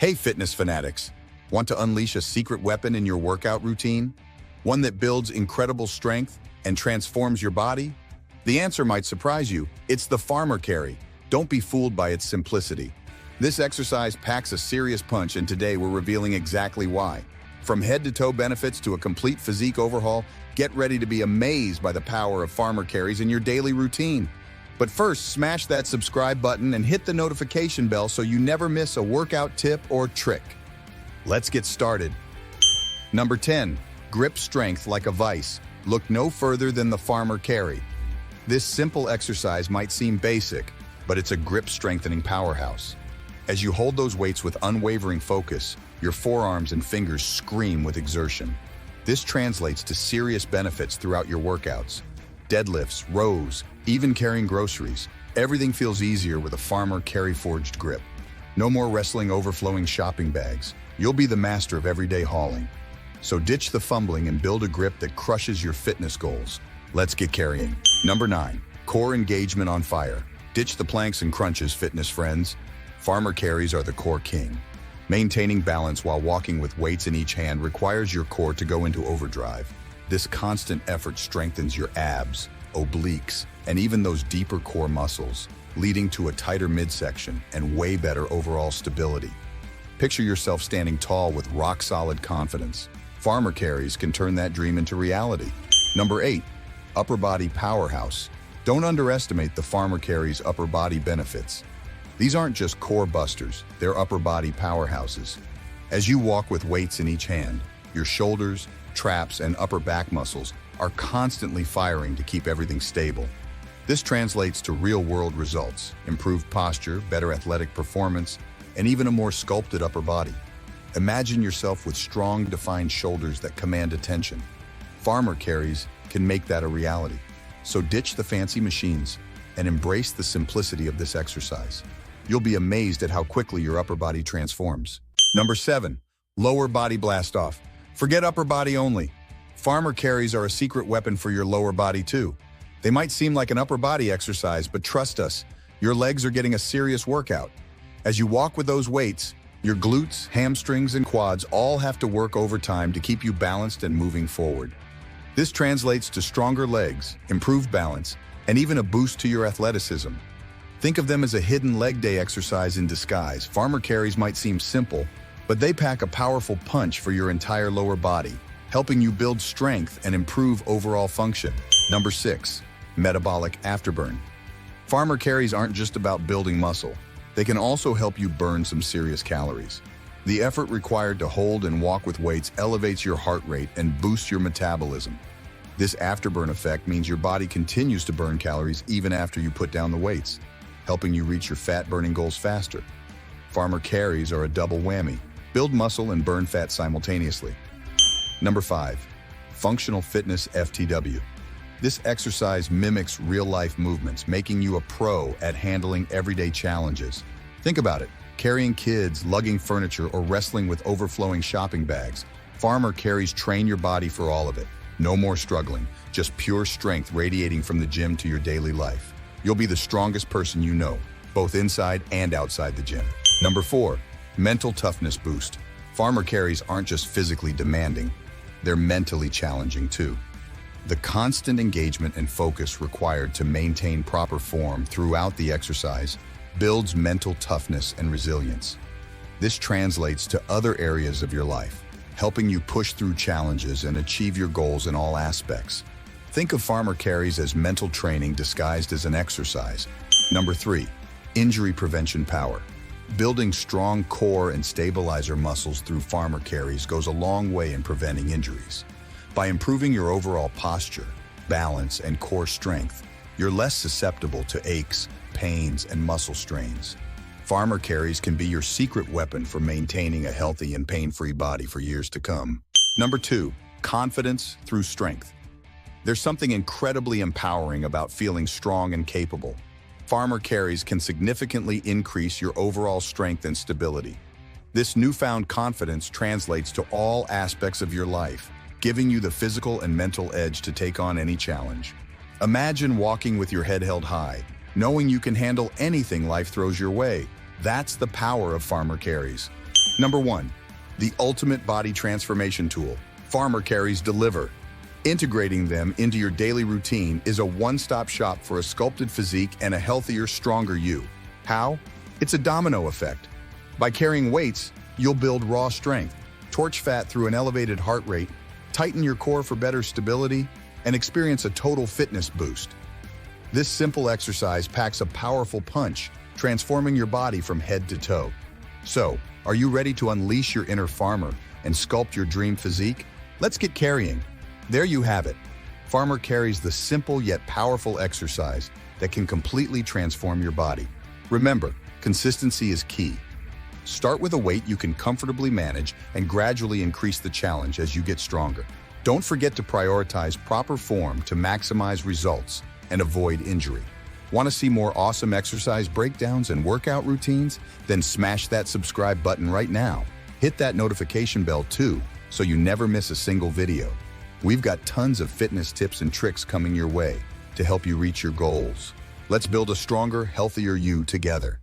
Hey fitness fanatics, want to unleash a secret weapon in your workout routine? One that builds incredible strength and transforms your body? The answer might surprise you. It's the farmer carry. Don't be fooled by its simplicity. This exercise packs a serious punch, and today we're revealing exactly why. From head-to-toe benefits to a complete physique overhaul, get ready to be amazed by the power of farmer carries in your daily routine. But first, smash that subscribe button and hit the notification bell so you never miss a workout tip or trick. Let's get started. Number 10. Grip strength like a vice. Look no further than the farmer carry. This simple exercise might seem basic, but it's a grip-strengthening powerhouse. As you hold those weights with unwavering focus, your forearms and fingers scream with exertion. This translates to serious benefits throughout your workouts. Deadlifts, rows, even carrying groceries. Everything feels easier with a farmer carry-forged grip. No more wrestling overflowing shopping bags. You'll be the master of everyday hauling. So ditch the fumbling and build a grip that crushes your fitness goals. Let's get carrying. Number 9. Core engagement on fire. Ditch the planks and crunches, fitness friends. Farmer carries are the core king. Maintaining balance while walking with weights in each hand requires your core to go into overdrive. This constant effort strengthens your abs, obliques, and even those deeper core muscles, leading to a tighter midsection and way better overall stability. Picture yourself standing tall with rock-solid confidence. Farmer carries can turn that dream into reality. Number 8. Upper body powerhouse. Don't underestimate the farmer carry's upper body benefits. These aren't just core busters, they're upper body powerhouses. As you walk with weights in each hand, your shoulders, traps, and upper back muscles are constantly firing to keep everything stable. This translates to real-world results: improved posture, better athletic performance, and even a more sculpted upper body. Imagine yourself with strong, defined shoulders that command attention. Farmer carries can make that a reality. So ditch the fancy machines and embrace the simplicity of this exercise. You'll be amazed at how quickly your upper body transforms. Number 7. Lower body Blastoff. Forget upper body only. Farmer carries are a secret weapon for your lower body too. They might seem like an upper body exercise, but trust us, your legs are getting a serious workout. As you walk with those weights, your glutes, hamstrings, and quads all have to work overtime to keep you balanced and moving forward. This translates to stronger legs, improved balance, and even a boost to your athleticism. Think of them as a hidden leg day exercise in disguise. Farmer carries might seem simple, but they pack a powerful punch for your entire lower body, helping you build strength and improve overall function. Number 6. Metabolic Afterburn. Farmer carries aren't just about building muscle. They can also help you burn some serious calories. The effort required to hold and walk with weights elevates your heart rate and boosts your metabolism. This afterburn effect means your body continues to burn calories even after you put down the weights, helping you reach your fat-burning goals faster. Farmer carries are a double whammy. Build muscle and burn fat simultaneously. Number 5. Functional Fitness FTW. This exercise mimics real-life movements, making you a pro at handling everyday challenges. Think about it. Carrying kids, lugging furniture, or wrestling with overflowing shopping bags. Farmer carries train your body for all of it. No more struggling, just pure strength radiating from the gym to your daily life. You'll be the strongest person you know, both inside and outside the gym. Number 4. Mental toughness boost. Farmer carries aren't just physically demanding, they're mentally challenging too. The constant engagement and focus required to maintain proper form throughout the exercise builds mental toughness and resilience. This translates to other areas of your life, helping you push through challenges and achieve your goals in all aspects. Think of farmer carries as mental training disguised as an exercise. Number 3. Injury prevention power. Building strong core and stabilizer muscles through farmer carries goes a long way in preventing injuries. By improving your overall posture, balance, and core strength, you're less susceptible to aches, pains, and muscle strains. Farmer carries can be your secret weapon for maintaining a healthy and pain-free body for years to come. Number 2. Confidence through strength. There's something incredibly empowering about feeling strong and capable. Farmer carries can significantly increase your overall strength and stability. This newfound confidence translates to all aspects of your life, giving you the physical and mental edge to take on any challenge. Imagine walking with your head held high, knowing you can handle anything life throws your way. That's the power of farmer carries. Number 1. The ultimate body transformation tool. Farmer Carries Deliver. Integrating them into your daily routine is a one-stop shop for a sculpted physique and a healthier, stronger you. How? It's a domino effect. By carrying weights, you'll build raw strength, torch fat through an elevated heart rate, tighten your core for better stability, and experience a total fitness boost. This simple exercise packs a powerful punch, transforming your body from head to toe. So, are you ready to unleash your inner farmer and sculpt your dream physique? Let's get carrying. There you have it. Farmer Carries, the simple yet powerful exercise that can completely transform your body. Remember, consistency is key. Start with a weight you can comfortably manage and gradually increase the challenge as you get stronger. Don't forget to prioritize proper form to maximize results and avoid injury. Want to see more awesome exercise breakdowns and workout routines? Then smash that subscribe button right now. Hit that notification bell too, so you never miss a single video. We've got tons of fitness tips and tricks coming your way to help you reach your goals. Let's build a stronger, healthier you together.